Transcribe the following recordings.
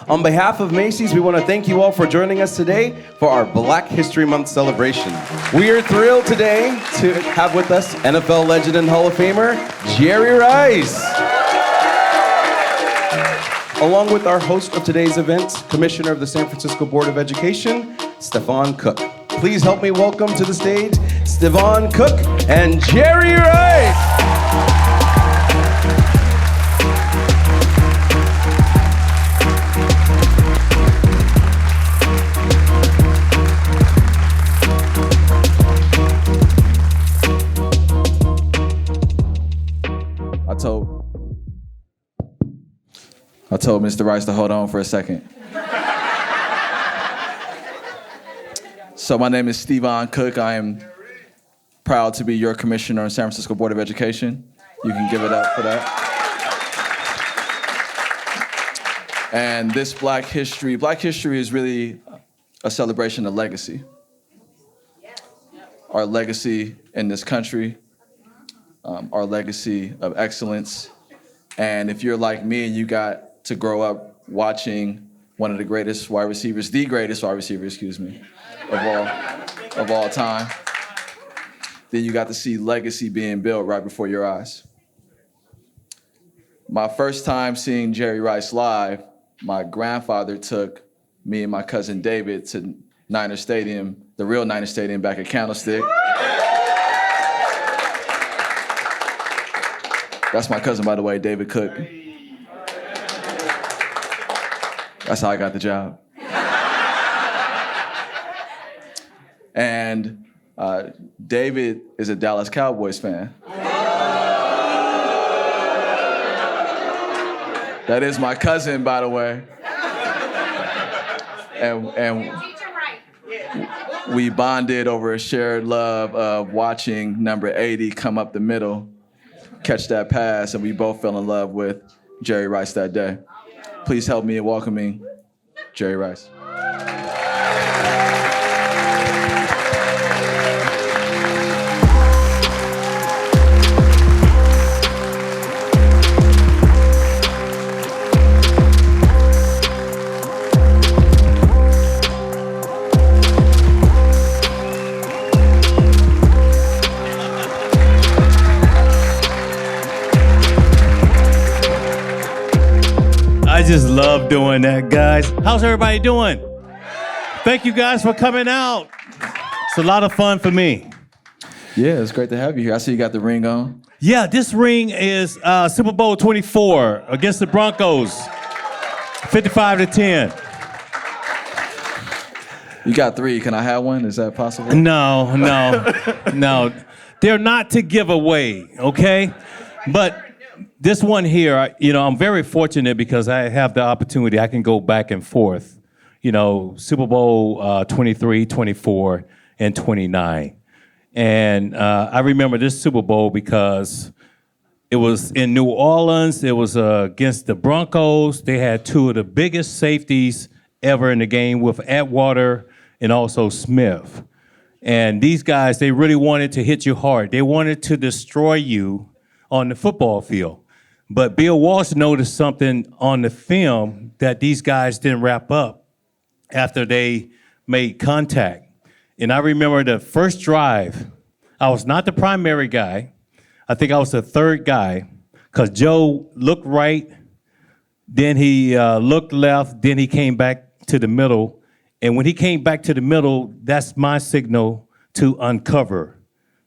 On behalf of Macy's, we want to thank you all for joining us today for our Black History Month celebration. We are thrilled today to have with us NFL legend and Hall of Famer, Jerry Rice. Along with our host of today's event, Commissioner of the San Francisco Board of Education, Stevon Cook. Please help me welcome to the stage, Stevon Cook and Jerry Rice. I told Mr. Rice to hold on for a second. So my name is Stevon Cook. I am proud to be your commissioner on San Francisco Board of Education. You can give it up for that. And this Black History is really a celebration of legacy. Our legacy in this country, our legacy of excellence. And if you're like me and you got to grow up watching one of the greatest wide receivers, the greatest wide receiver, of all time, then you got to see legacy being built right before your eyes. My first time seeing Jerry Rice live, my grandfather took me and my cousin David to Niner Stadium, the real Niner Stadium back at Candlestick. That's my cousin, by the way, David Cook. That's how I got the job. And David is a Dallas Cowboys fan. That is my cousin, by the way. And we bonded over a shared love of watching number 80 come up the middle, catch that pass, and we both fell in love with Jerry Rice that day. Please help me in welcoming Jerry Rice. I just love doing that, guys. How's everybody doing? Thank you guys for coming out. It's a lot of fun for me. Yeah, it's great to have you here. I see you got the ring on. Yeah, this ring is Super Bowl 24 against the Broncos, 55-10. You got 3. Can I have one? Is that possible? No. They're not to give away, okay? But this one here, I'm very fortunate because I have the opportunity. I can go back and forth, Super Bowl 23, 24, and 29. And I remember this Super Bowl because it was in New Orleans. It was against the Broncos. They had 2 of the biggest safeties ever in the game with Atwater and also Smith. And these guys, they really wanted to hit you hard. They wanted to destroy you on the football field. But Bill Walsh noticed something on the film that these guys didn't wrap up after they made contact. And I remember the first drive, I was not the primary guy. I think I was the third guy, because Joe looked right, then he looked left, then he came back to the middle. And when he came back to the middle, that's my signal to uncover,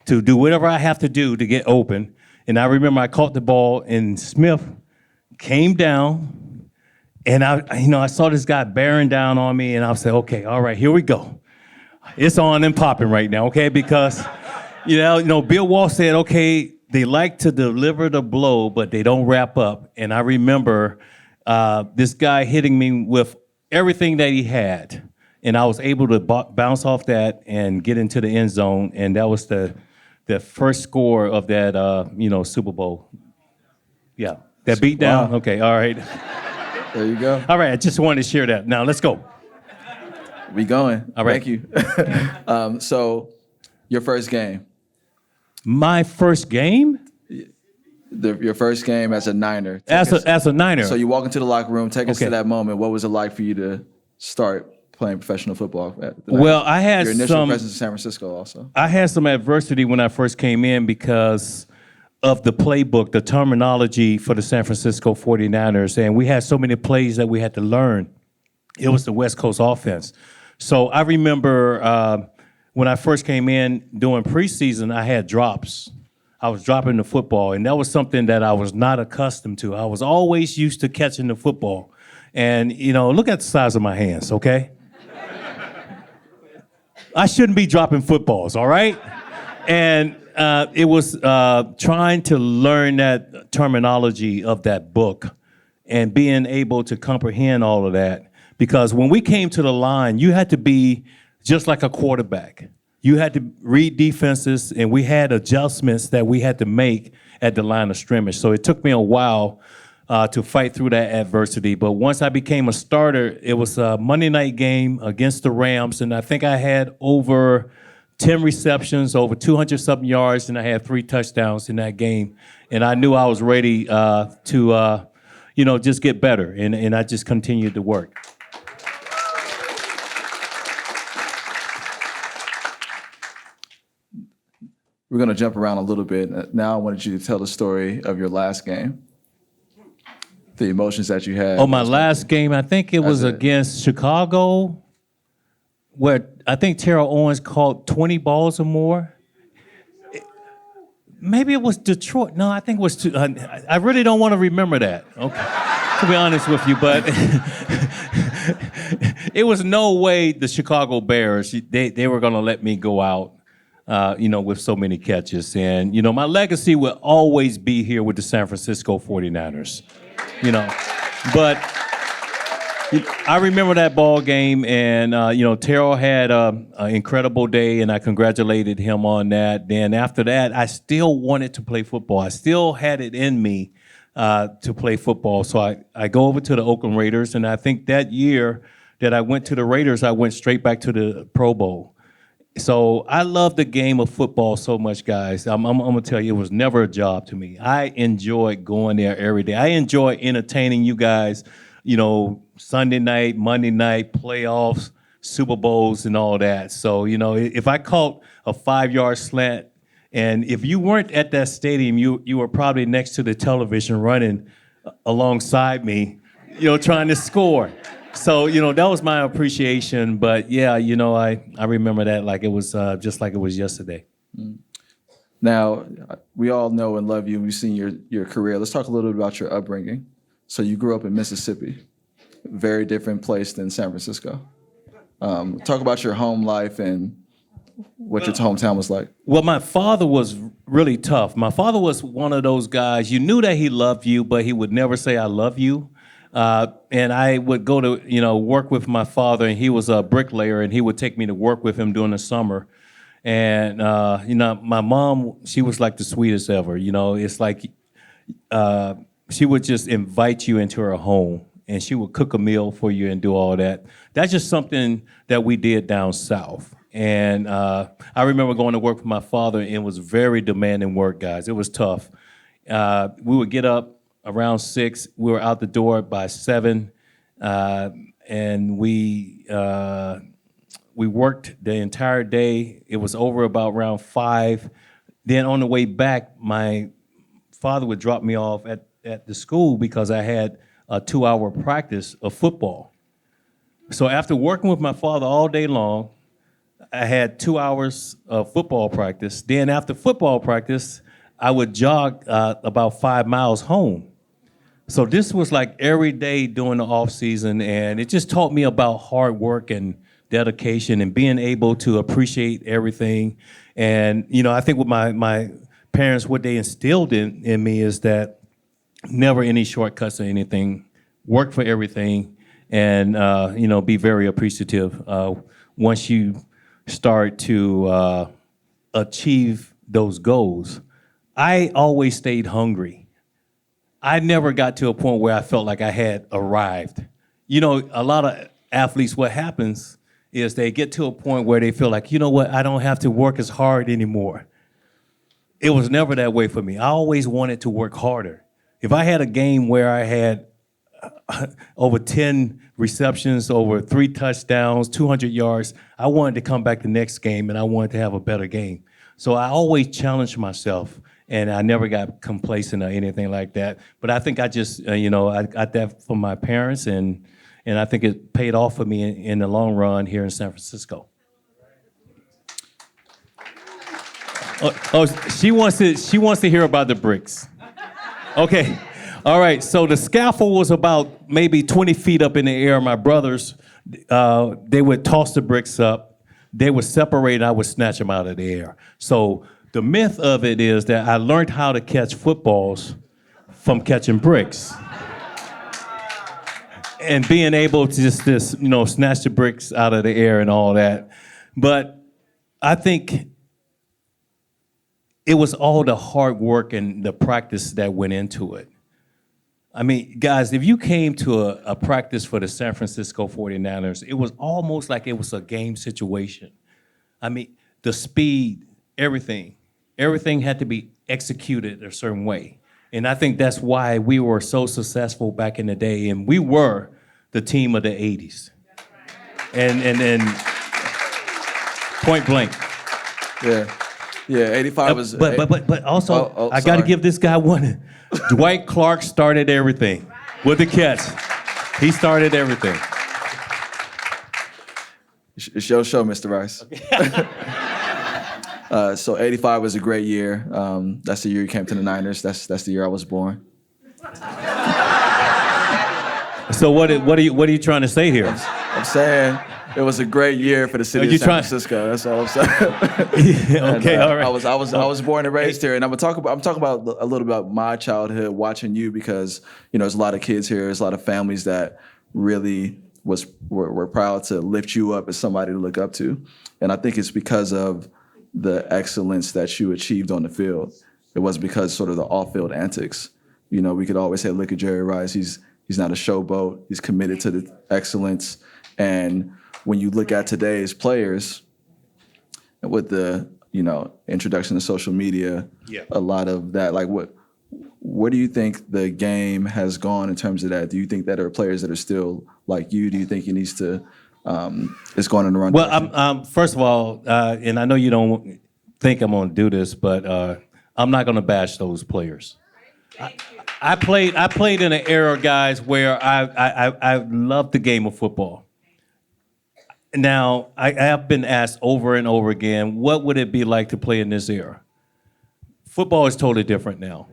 to do whatever I have to do to get open. And I remember I caught the ball, and Smith came down, and I saw this guy bearing down on me, and I said, okay, all right, here we go. It's on and popping right now, okay? Because, Bill Walsh said, okay, they like to deliver the blow, but they don't wrap up. And I remember this guy hitting me with everything that he had, and I was able to bounce off that and get into the end zone, and that was the first score of that, Super Bowl. Yeah, that beat down. Wow. Okay, all right. There you go. All right, I just wanted to share that. Now, let's go. We going. All right. Thank you. So, your first game. My first game? your first game as a Niner. As a Niner. So you walk into the locker room. Take us Okay. to that moment. What was it like for you to start playing professional football? Well, I had your initial presence in San Francisco also. I had some adversity when I first came in because of the playbook, the terminology for the San Francisco 49ers, and we had so many plays that we had to learn. It was the West Coast offense. So I remember when I first came in doing preseason, I had drops. I was dropping the football, and that was something that I was not accustomed to. I was always used to catching the football. And, look at the size of my hands, okay? I shouldn't be dropping footballs, all right? And it was trying to learn that terminology of that book and being able to comprehend all of that. Because when we came to the line, you had to be just like a quarterback. You had to read defenses, and we had adjustments that we had to make at the line of scrimmage. So it took me a while to fight through that adversity. But once I became a starter, it was a Monday night game against the Rams, and I think I had over 10 receptions, over 200-something yards, and I had 3 touchdowns in that game. And I knew I was ready to just get better, and I just continued to work. We're going to jump around a little bit. Now I wanted you to tell the story of your last game, the emotions that you had. Oh, my last game, I think it was against Chicago, where I think Terrell Owens caught 20 balls or more. Maybe it was Detroit. No, I think it was. I really don't want to remember that, okay, to be honest with you. But it was no way the Chicago Bears, they were going to let me go out. With so many catches. And, my legacy will always be here with the San Francisco 49ers, But I remember that ball game, and, Terrell had an incredible day, and I congratulated him on that. Then after that, I still wanted to play football. I still had it in me to play football. So I go over to the Oakland Raiders, and I think that year that I went to the Raiders, I went straight back to the Pro Bowl. So I love the game of football so much, guys. I'm going to tell you, it was never a job to me. I enjoyed going there every day. I enjoy entertaining you guys, Sunday night, Monday night, playoffs, Super Bowls, and all that. So, if I caught a 5-yard slant, and if you weren't at that stadium, you were probably next to the television running alongside me, trying to score. So, that was my appreciation. But, yeah, I remember that like it was just like it was yesterday. Now, we all know and love you, and we've seen your career. Let's talk a little bit about your upbringing. So you grew up in Mississippi, very different place than San Francisco. Talk about your home life and what your hometown was like. Well, my father was really tough. My father was one of those guys, you knew that he loved you, but he would never say, I love you. And I would go to, work with my father, and he was a bricklayer, and he would take me to work with him during the summer. And, my mom, she was like the sweetest ever. It's like she would just invite you into her home, and she would cook a meal for you and do all that. That's just something that we did down south. And I remember going to work with my father, and it was very demanding work, guys. It was tough. We would get up around 6, we were out the door by 7, and we worked the entire day. It was over about around 5. Then on the way back, my father would drop me off at the school because I had a 2-hour practice of football. So after working with my father all day long, I had 2 hours of football practice. Then after football practice, I would jog about 5 miles home. So this was like every day during the off season, and it just taught me about hard work and dedication and being able to appreciate everything. And, I think with my parents, what they instilled in me is that never any shortcuts or anything, work for everything, and, be very appreciative once you start to achieve those goals. I always stayed hungry. I never got to a point where I felt like I had arrived. A lot of athletes, what happens is they get to a point where they feel like, I don't have to work as hard anymore. it was never that way for me. I always wanted to work harder. If I had a game where I had over 10 receptions, over 3 touchdowns, 200 yards, I wanted to come back the next game and I wanted to have a better game. So I always challenged myself, and I never got complacent or anything like that. But I think I just, I got that from my parents, and I think it paid off for me in the long run here in San Francisco. She wants to hear about the bricks. Okay. All right, so the scaffold was about maybe 20 feet up in the air. My brothers, they would toss the bricks up. They would separate, and I would snatch them out of the air. So the myth of it is that I learned how to catch footballs from catching bricks. And being able to just snatch the bricks out of the air and all that. But I think it was all the hard work and the practice that went into it. I mean, guys, if you came to a practice for the San Francisco 49ers, it was almost like it was a game situation. I mean, the speed, everything had to be executed a certain way. And I think that's why we were so successful back in the day, and we were the team of the 80s. And point blank. Yeah, 85 was... But also, I got to give this guy one. Dwight Clark started everything with the catch. He started everything. It's your show, Mr. Rice. So 85 was a great year. That's the year you came to the Niners. That's the year I was born. So what are you trying to say here? I'm saying it was a great year for the city of San Francisco. That's all I'm saying. Okay, all right. I was born and raised here, and I'm talking about a little about my childhood watching you, because there's a lot of kids here, there's a lot of families that really were proud to lift you up as somebody to look up to, and I think it's because of the excellence that you achieved on the field. It was because sort of the off-field antics. We could always say, look at Jerry Rice. He's not a showboat. He's committed to the excellence. And when you look at today's players, with the introduction to social media, a lot of that, like what do you think the game has gone in terms of that? Do you think that there are players that are still like you? Do you think he needs to is going in the wrong direction? Well, first of all, and I know you don't think I'm going to do this, but I'm not going to bash those players. I played in an era, guys, where I loved the game of football. Now, I have been asked over and over again, what would it be like to play in this era? Football is totally different now.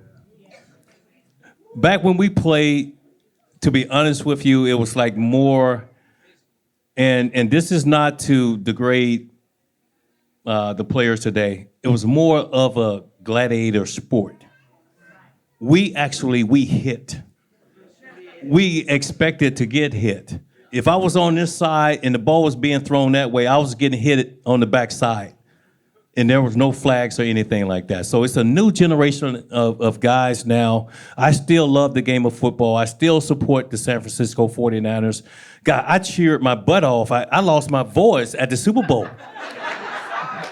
Back when we played, to be honest with you, it was like more, and this is not to degrade the players today, it was more of a gladiator sport. We hit. We expected to get hit. If I was on this side and the ball was being thrown that way, I was getting hit on the backside. And there was no flags or anything like that. So it's a new generation of guys now. I still love the game of football. I still support the San Francisco 49ers. God, I cheered my butt off. I lost my voice at the Super Bowl.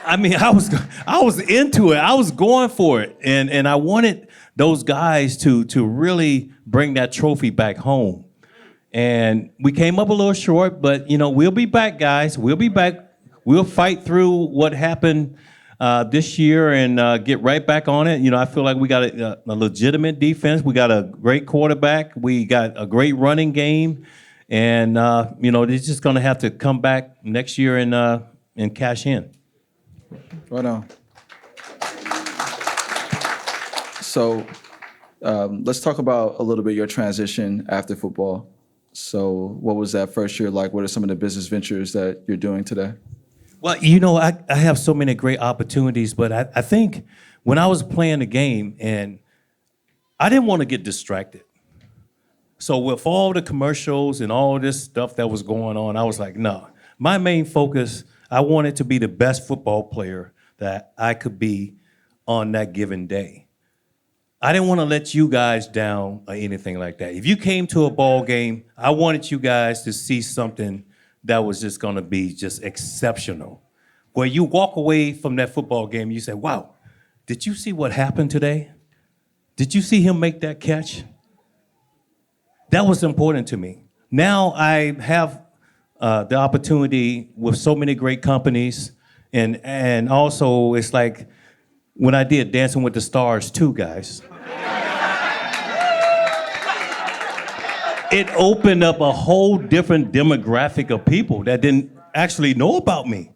I mean, I was into it. I was going for it. And I wanted those guys to really bring that trophy back home. And we came up a little short, but, we'll be back, guys. We'll be back. We'll fight through what happened this year and get right back on it. I feel like we got a legitimate defense. We got a great quarterback. We got a great running game. And, they're just going to have to come back next year and cash in. Right on. So let's talk about a little bit your transition after football. So what was that first year like? What are some of the business ventures that you're doing today? Well, I have so many great opportunities, but I think when I was playing the game, and I didn't want to get distracted. So with all the commercials and all this stuff that was going on, I was like, no. My main focus, I wanted to be the best football player that I could be on that given day. I didn't want to let you guys down or anything like that. If you came to a ball game, I wanted you guys to see something that was just going to be just exceptional. Where you walk away from that football game, you say, wow, did you see what happened today? Did you see him make that catch? That was important to me. Now I have the opportunity with so many great companies, and also it's like when I did Dancing with the Stars too, guys. It opened up a whole different demographic of people that didn't actually know about me.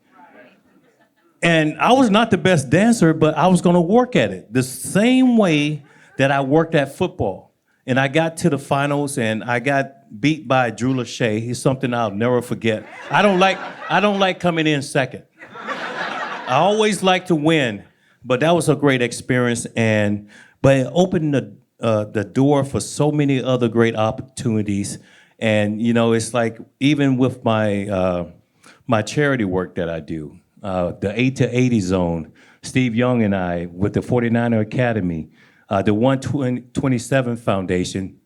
And I was not the best dancer, but I was gonna work at it the same way that I worked at football. And I got to the finals and I got beat by Drew Lachey. He's something I'll never forget. I don't like coming in second. I always like to win, but that was a great experience, but it opened the door for so many other great opportunities. And it's like even with my my charity work that I do, the 8 to 80 zone, Steve Young and I with the 49er Academy, the 127 Foundation,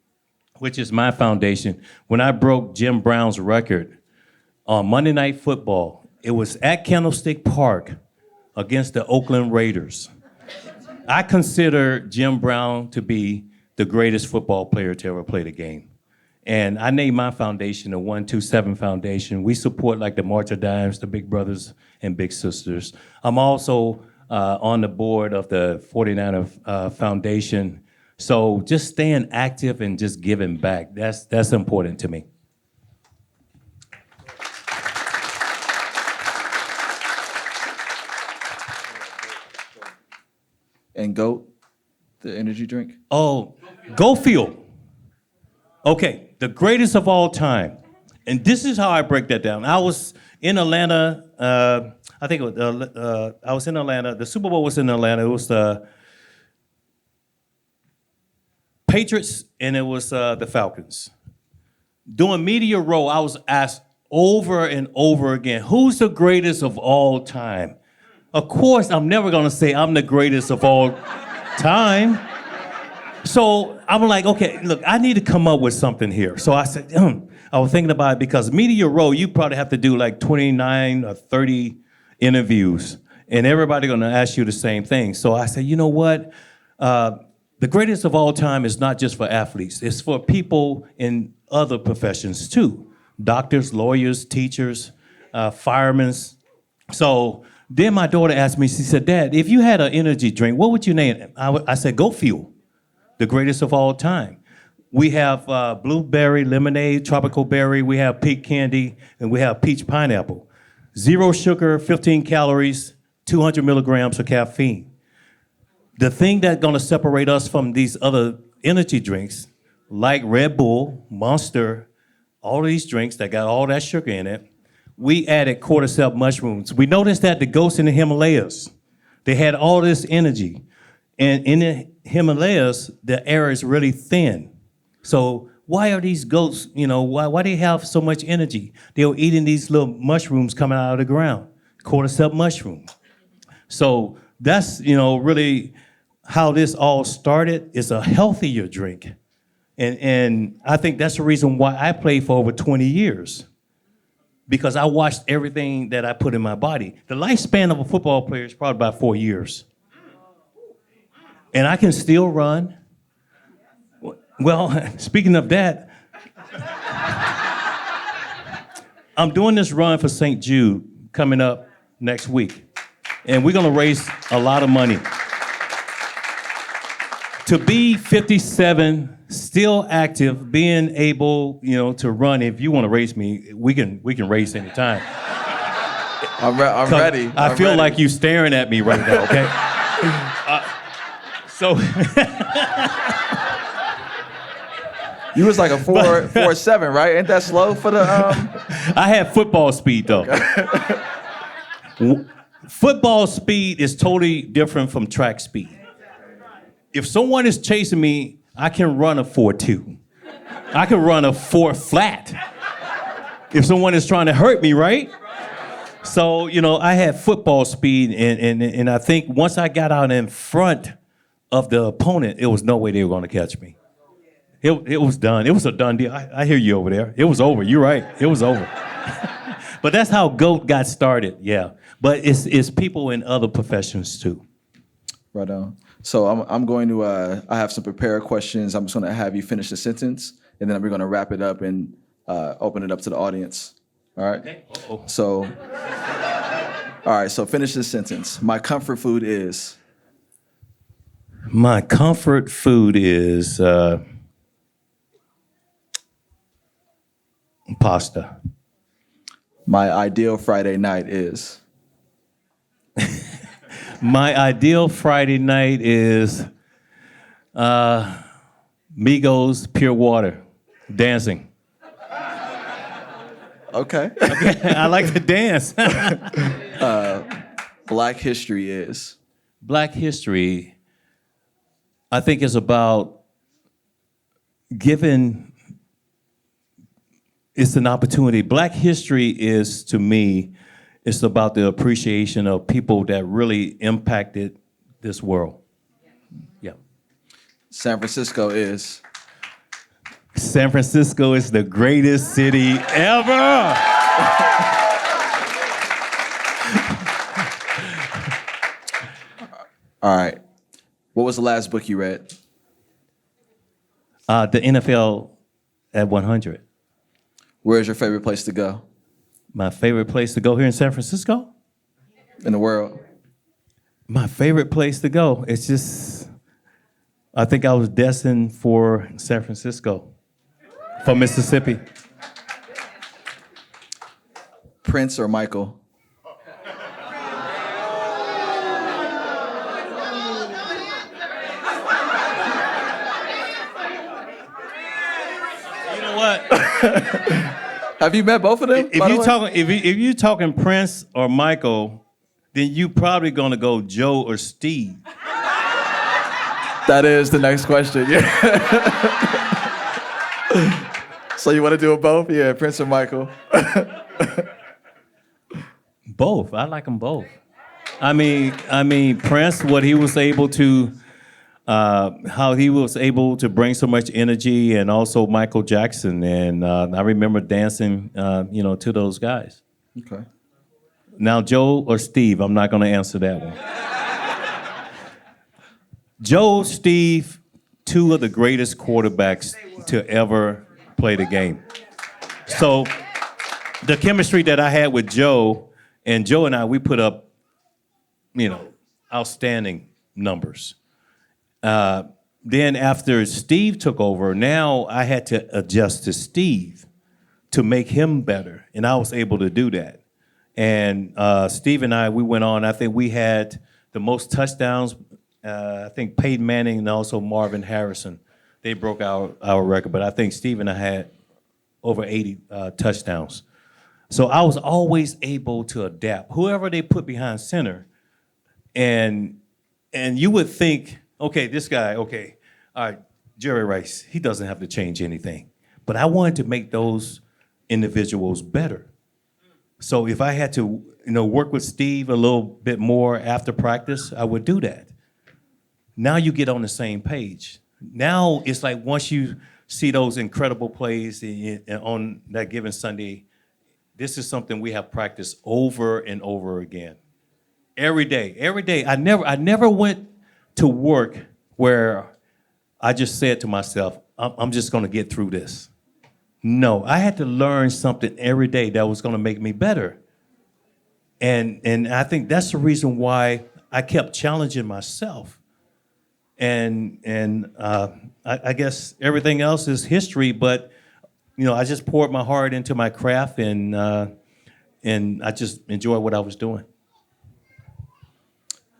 which is my foundation. When I broke Jim Brown's record on Monday Night Football, it was at Candlestick Park against the Oakland Raiders. I consider Jim Brown to be the greatest football player to ever play the game. And I named my foundation the 127 Foundation. We support like the March of Dimes, the Big Brothers and Big Sisters. I'm also on the board of the 49er Foundation. So just staying active and just giving back, that's important to me. And GOAT, the energy drink? Oh, Go Field. Okay, the greatest of all time. And this is how I break that down. I was in Atlanta, I think it was, I was in Atlanta. The Super Bowl was in Atlanta. It was the Patriots and it was the Falcons. During Media Row, I was asked over and over again, who's the greatest of all time? Of course, I'm never gonna say I'm the greatest of all time. So I'm like, okay, look, I need to come up with something here. So I said, I was thinking about it because Media Row, you probably have to do like 29 or 30 interviews, and everybody gonna ask you the same thing. So I said, you know what? The greatest of all time is not just for athletes, it's for people in other professions too. Doctors, lawyers, teachers, firemen. So then my daughter asked me, she said, Dad, if you had an energy drink, what would you name it? I said, Go Fuel, the greatest of all time. We have blueberry lemonade, tropical berry, we have peach candy, and we have peach pineapple. 0 sugar, 15 calories, 200 milligrams of caffeine. The thing that's gonna separate us from these other energy drinks, like Red Bull, Monster, all these drinks that got all that sugar in it, we added cordyceps mushrooms. We noticed that the ghosts in the Himalayas, they had all this energy. And in the Himalayas, the air is really thin. So why are these goats, why do they have so much energy? They were eating these little mushrooms coming out of the ground, cordyceps mushrooms. So that's, really how this all started. It's a healthier drink. And I think that's the reason why I played for over 20 years. Because I watched everything that I put in my body. The lifespan of a football player is probably about 4 years. And I can still run. Well, speaking of that, I'm doing this run for St Jude coming up next week. And we're gonna raise a lot of money. To be 57, still active, being able, to run. If you want to race me, we can race anytime. I'm ready. I feel like you staring at me right now. Okay. You was like a 4.7, right? Ain't that slow for the? I had football speed though. Okay. Football speed is totally different from track speed. If someone is chasing me, I can run a 4.2. I can run a 4 flat. If someone is trying to hurt me, right? So, I had football speed, and I think once I got out in front of the opponent, it was no way they were going to catch me. It was done. It was a done deal. I hear you over there. It was over. You're right. It was over. But that's how GOAT got started, yeah. But it's people in other professions, too. Right on. So I'm going to, I have some prepared questions. I'm just going to have you finish the sentence, and then we're going to wrap it up and open it up to the audience. All right? Okay. Uh-oh. So, all right, so finish this sentence. My comfort food is? My comfort food is pasta. My ideal Friday night is? My ideal Friday night is Migos Pure Water, dancing. Okay. I like to dance. Black history is? Black history, I think, is about giving, it's an opportunity. Black history is, to me, it's about the appreciation of people that really impacted this world. Yeah. San Francisco is? San Francisco is the greatest city ever. All right. What was the last book you read? The NFL at 100. Where's your favorite place to go My favorite place to go here in San Francisco? in the world? My favorite place to go. It's just, I think I was destined for San Francisco, for Mississippi. Prince or Michael? You know what? Have you met both of them? If you talking Prince or Michael, then you probably gonna go Joe or Steve. That is the next question. Yeah. So you want to do it both? Yeah, Prince or Michael? Both. I like them both. I mean, Prince, what he was able to, how he was able to bring so much energy, and also Michael Jackson. And I remember dancing, to those guys. Okay. Now, Joe or Steve, I'm not going to answer that one. Joe, Steve, two of the greatest quarterbacks to ever play the game. So the chemistry that I had with Joe, and Joe and I, we put up, outstanding numbers. Then after Steve took over, now I had to adjust to Steve to make him better, and I was able to do that. And Steve and I, we went on, I think we had the most touchdowns, I think Peyton Manning and also Marvin Harrison. They broke our record, but I think Steve and I had over 80 touchdowns. So I was always able to adapt. Whoever they put behind center, and you would think, okay, this guy, okay, all right, Jerry Rice, he doesn't have to change anything. But I wanted to make those individuals better. So if I had to, work with Steve a little bit more after practice, I would do that. Now you get on the same page. Now it's like once you see those incredible plays on that given Sunday, this is something we have practiced over and over again. Every day. I never went to work where I just said to myself, I'm just gonna get through this. No, I had to learn something every day that was gonna make me better. And I think that's the reason why I kept challenging myself. And I guess everything else is history, but I just poured my heart into my craft, and I just enjoyed what I was doing.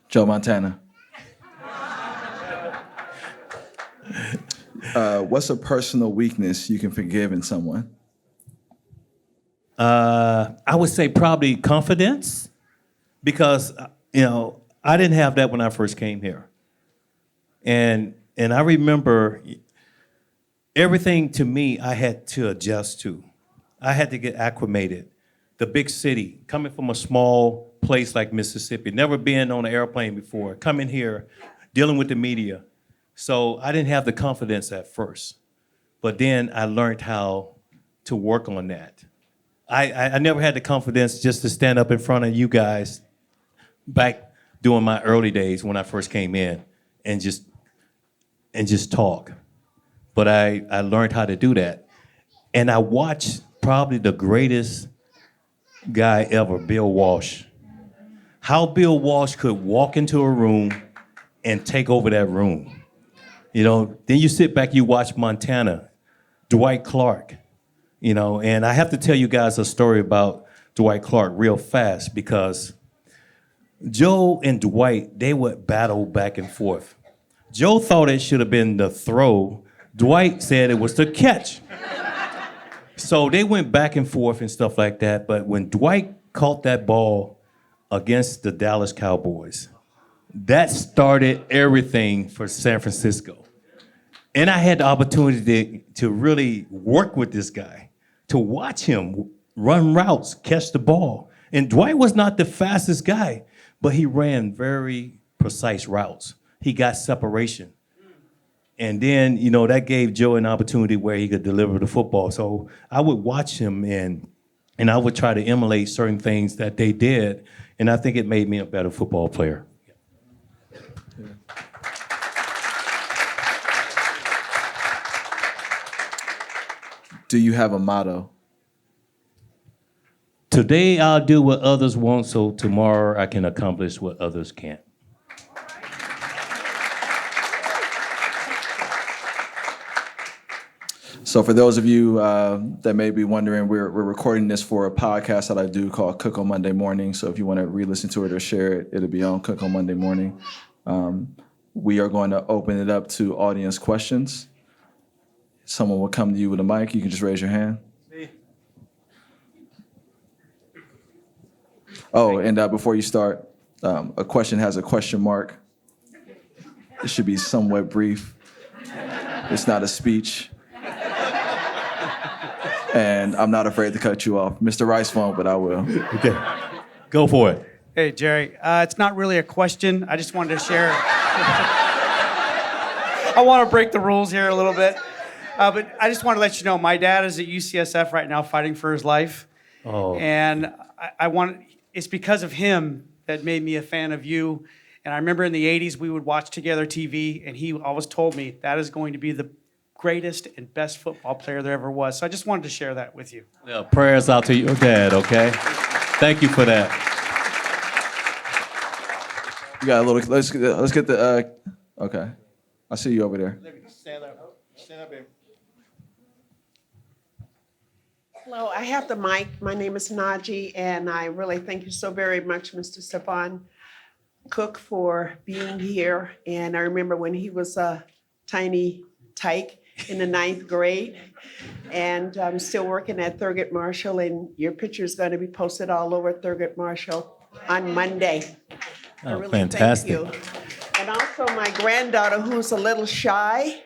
Joe Montana. What's a personal weakness you can forgive in someone? I would say probably confidence, because I didn't have that when I first came here. And I remember everything to me I had to adjust to. I had to get acclimated. The big city, coming from a small place like Mississippi, never been on an airplane before, coming here, dealing with the media. So I didn't have the confidence at first. But then I learned how to work on that. I never had the confidence just to stand up in front of you guys back during my early days when I first came in and just talk. But I learned how to do that. And I watched probably the greatest guy ever, Bill Walsh. How Bill Walsh could walk into a room and take over that room. Then you sit back, you watch Montana, Dwight Clark, and I have to tell you guys a story about Dwight Clark real fast because Joe and Dwight, they would battle back and forth. Joe thought it should have been the throw. Dwight said it was the catch. So they went back and forth and stuff like that. But when Dwight caught that ball against the Dallas Cowboys, that started everything for San Francisco. And I had the opportunity to really work with this guy, to watch him run routes, catch the ball. And Dwight was not the fastest guy, but he ran very precise routes. He got separation. And then, that gave Joe an opportunity where he could deliver the football. So I would watch him and I would try to emulate certain things that they did. And I think it made me a better football player. Do you have a motto? Today I'll do what others won't, so tomorrow I can accomplish what others can't. So for those of you that may be wondering, we're recording this for a podcast that I do called Cook on Monday Morning. So if you want to re-listen to it or share it, it'll be on Cook on Monday Morning. We are going to open it up to audience questions. Someone will come to you with a mic. You can just raise your hand. Oh, and before you start, a question has a question mark. It should be somewhat brief. It's not a speech. And I'm not afraid to cut you off. Mr. Rice won't, but I will. Okay, go for it. Hey, Jerry. It's not really a question. I just wanted to share. I want to break the rules here a little bit. But I just want to let you know, my dad is at UCSF right now fighting for his life. Oh. And it's because of him that made me a fan of you. And I remember in the 80s, we would watch together TV, and he always told me that is going to be the greatest and best football player there ever was. So I just wanted to share that with you. Yeah, prayers out to your dad, okay? Thank you for that. You got a little, let's get the, okay. I see you over there. Stand up, baby. Hello, I have the mic. My name is Naji, and I really thank you so very much, Mr. Stevon Cook, for being here. And I remember when he was a tiny tyke in the 9th grade, and I'm still working at Thurgood Marshall, and your picture is going to be posted all over Thurgood Marshall on Monday. I really fantastic. Thank you. And also my granddaughter, who's a little shy,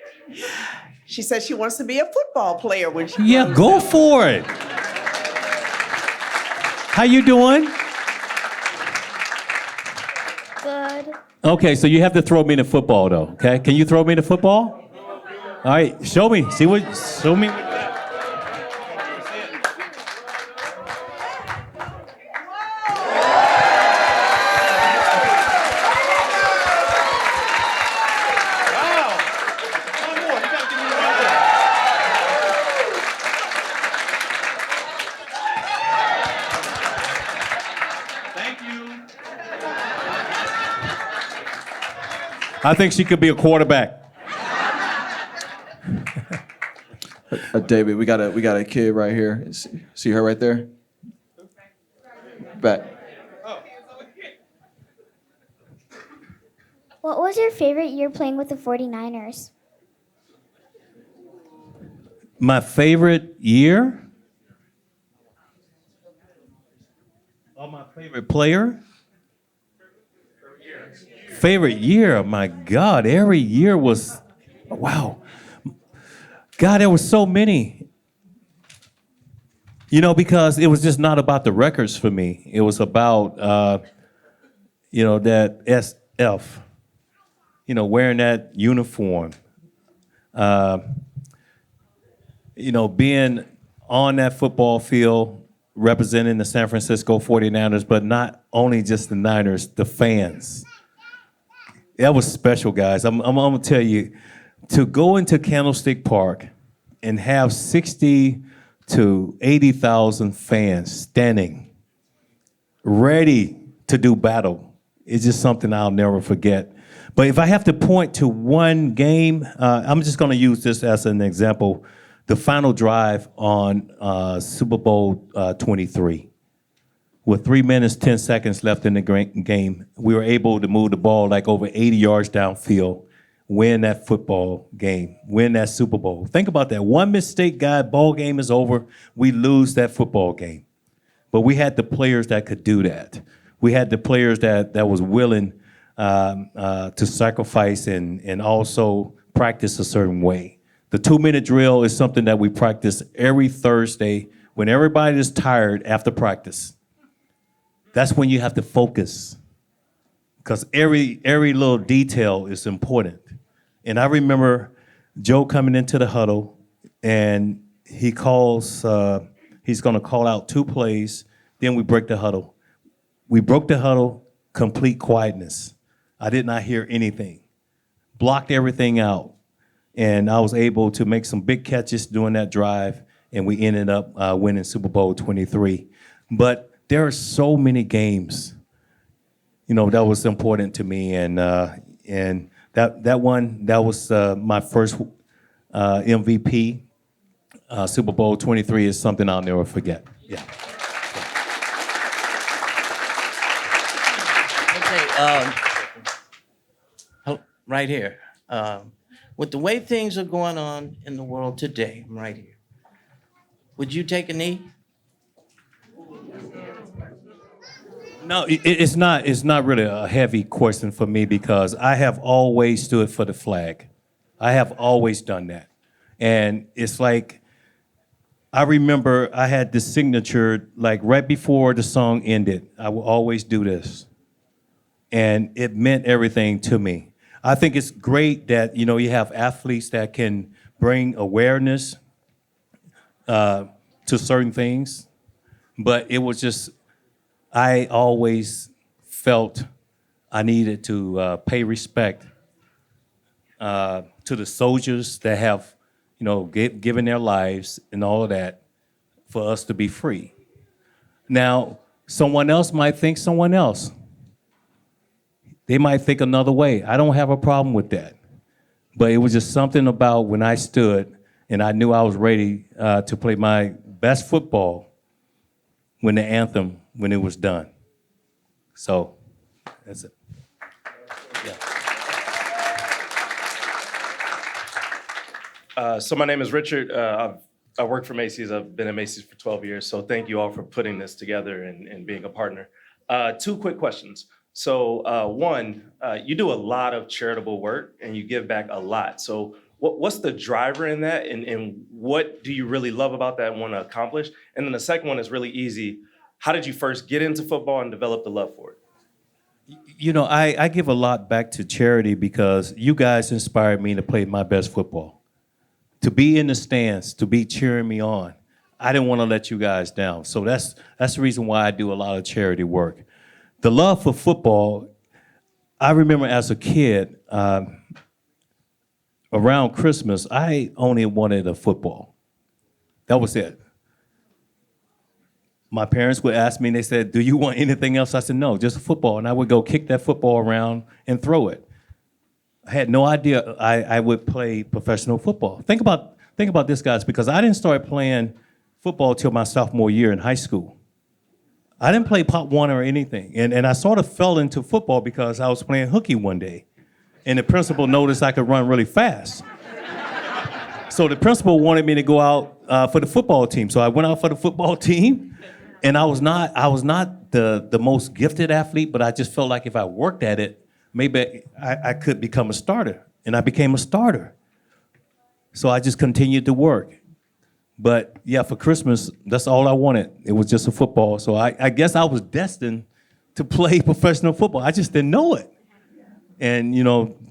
she said she wants to be a football player when she grows go up. for it. How you doing? Good. Okay, so you have to throw me the football, though, okay? Can you throw me the football? All right, show me. Show me. I think she could be a quarterback. David, we got a kid right here. See her right there? Back. What was your favorite year playing with the 49ers? My favorite year? Oh, my favorite player? Favorite year, my God, every year was, wow. God, there were so many. Because it was just not about the records for me. It was about, that SF, wearing that uniform. Being on that football field representing the San Francisco 49ers, but not only just the Niners, the fans. That was special, guys. I'm gonna tell you, to go into Candlestick Park and have 60 to 80,000 fans standing, ready to do battle, is just something I'll never forget. But if I have to point to one game, I'm just gonna use this as an example. The final drive on Super Bowl 23. With 3 minutes, 10 seconds left in the game, we were able to move the ball like over 80 yards downfield, win that football game, win that Super Bowl. Think about that. One mistake, guy, ball game is over. We lose that football game. But we had the players that could do that. We had the players that was willing to sacrifice and also practice a certain way. The 2-minute drill is something that we practice every Thursday when everybody is tired after practice. That's when you have to focus, because every little detail is important. And I remember Joe coming into the huddle, and he calls, he's gonna call out 2 plays, then we break the huddle. We broke the huddle, complete quietness. I did not hear anything. Blocked everything out. And I was able to make some big catches during that drive, and we ended up winning Super Bowl 23. But there are so many games, that was important to me, and that was my first MVP. Super Bowl 23 is something I'll never forget. Yeah. Okay, right here. With the way things are going on in the world today, I'm right here. Would you take a knee? No, it's not. It's not really a heavy question for me, because I have always stood for the flag. I have always done that, and it's like, I remember I had this signature like right before the song ended. I will always do this, and it meant everything to me. I think it's great that you have athletes that can bring awareness to certain things, but it was just, I always felt I needed to pay respect to the soldiers that have given their lives and all of that for us to be free. Now, someone else might think someone else. They might think another way. I don't have a problem with that. But it was just something about when I stood and I knew I was ready to play my best football when the anthem, when it was done. So, that's it. Yeah. So my name is Richard. I work for Macy's. I've been at Macy's for 12 years. So thank you all for putting this together and being a partner. 2 quick questions. So one, you do a lot of charitable work and you give back a lot. So what's the driver in that, and what do you really love about that and want to accomplish? And then the second one is really easy. How did you first get into football and develop the love for it? I give a lot back to charity because you guys inspired me to play my best football. To be in the stands, to be cheering me on. I didn't want to let you guys down. So that's the reason why I do a lot of charity work. The love for football, I remember as a kid, around Christmas, I only wanted a football. That was it. My parents would ask me, and they said, "Do you want anything else?" I said, "No, just a football." And I would go kick that football around and throw it. I had no idea I would play professional football. Think about this, guys, because I didn't start playing football till my sophomore year in high school. I didn't play Pop One or anything. And I sort of fell into football because I was playing hooky one day. And the principal noticed I could run really fast. So the principal wanted me to go out for the football team. So I went out for the football team. And I was not the most gifted athlete, but I just felt like if I worked at it, maybe I could become a starter. And I became a starter. So I just continued to work. But yeah, for Christmas, that's all I wanted. It was just a football. So I guess I was destined to play professional football. I just didn't know it. And,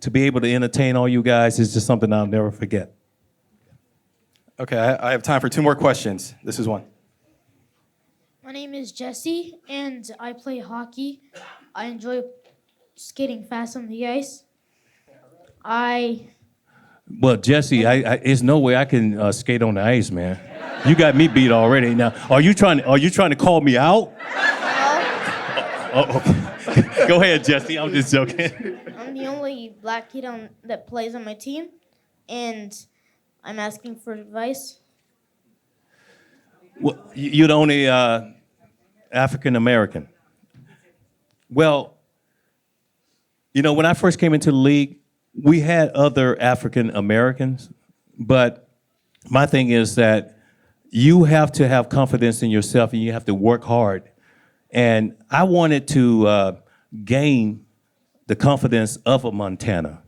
to be able to entertain all you guys is just something I'll never forget. Okay, I have time for 2 more questions. This is one. My name is Jesse, and I play hockey. I enjoy skating fast on the ice. Well, Jesse, there's no way I can skate on the ice, man. You got me beat already. Now, are you trying to call me out? Okay. Go ahead, Jesse. I'm just joking. I'm the only black kid that plays on my team, and I'm asking for advice. Well, you're the only African American. Well, when I first came into the league, we had other African Americans, but my thing is that you have to have confidence in yourself and you have to work hard. And I wanted to gain the confidence of a Montana,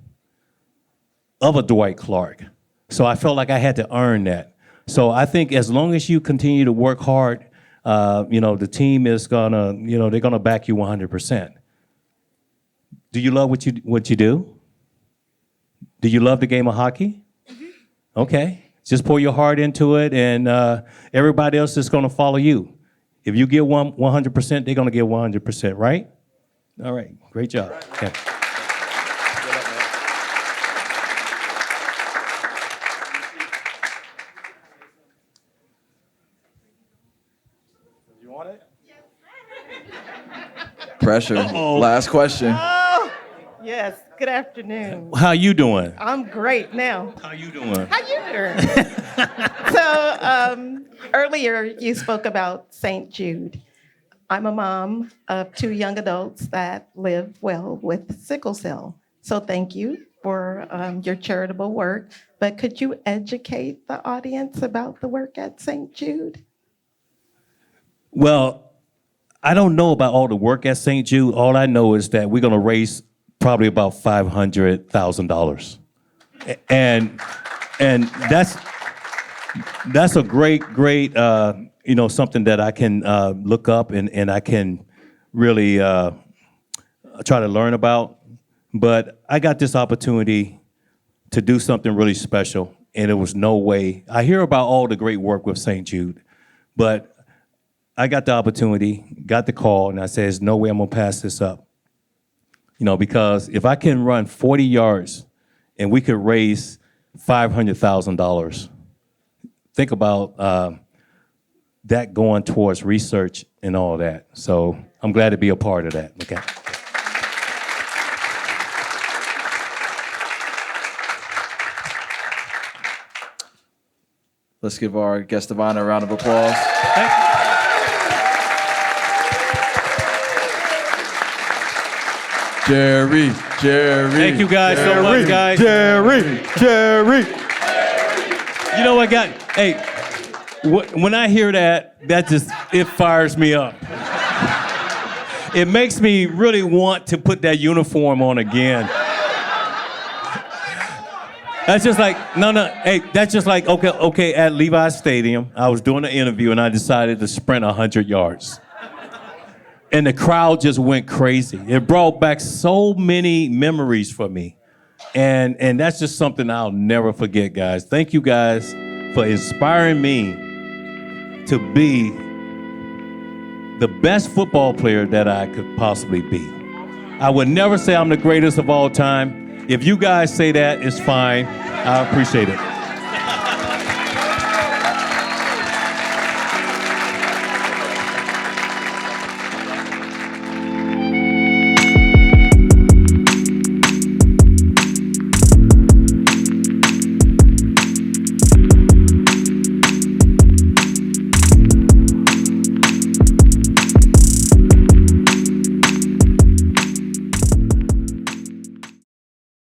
of a Dwight Clark. So I felt like I had to earn that. So I think as long as you continue to work hard, the team is gonna, they're gonna back you 100%. Do you love what you do? Do you love the game of hockey? Mm-hmm. Okay, just pour your heart into it, and everybody else is gonna follow you. If you give 100%, they're gonna give 100%, right? All right, great job. Okay. You want it? Pressure. Uh-oh. Last question. Yes, good afternoon. How you doing? I'm great now. How you doing? How you doing? So earlier you spoke about St. Jude. I'm a mom of 2 young adults that live well with sickle cell. So thank you for your charitable work. But could you educate the audience about the work at St. Jude? Well, I don't know about all the work at St. Jude. All I know is that we're going to raise probably about $500,000, and that's a great something that I can look up and I can really try to learn about. But I got this opportunity to do something really special, and it was no way. I hear about all the great work with St. Jude, but I got the opportunity, got the call, and I said, there's no way I'm gonna pass this up. Because if I can run 40 yards and we could raise $500,000, think about that going towards research and all that. So I'm glad to be a part of that. Okay. Let's give our guest of honor a round of applause. Jerry. Thank you guys so much, guys. Jerry. You know what, hey, when I hear that it fires me up. It makes me really want to put that uniform on again. That's just like, that's just like, okay, at Levi's Stadium, I was doing an interview and I decided to sprint 100 yards. And the crowd just went crazy. It brought back so many memories for me. And that's just something I'll never forget, guys. Thank you guys for inspiring me to be the best football player that I could possibly be. I would never say I'm the greatest of all time. If you guys say that, it's fine. I appreciate it.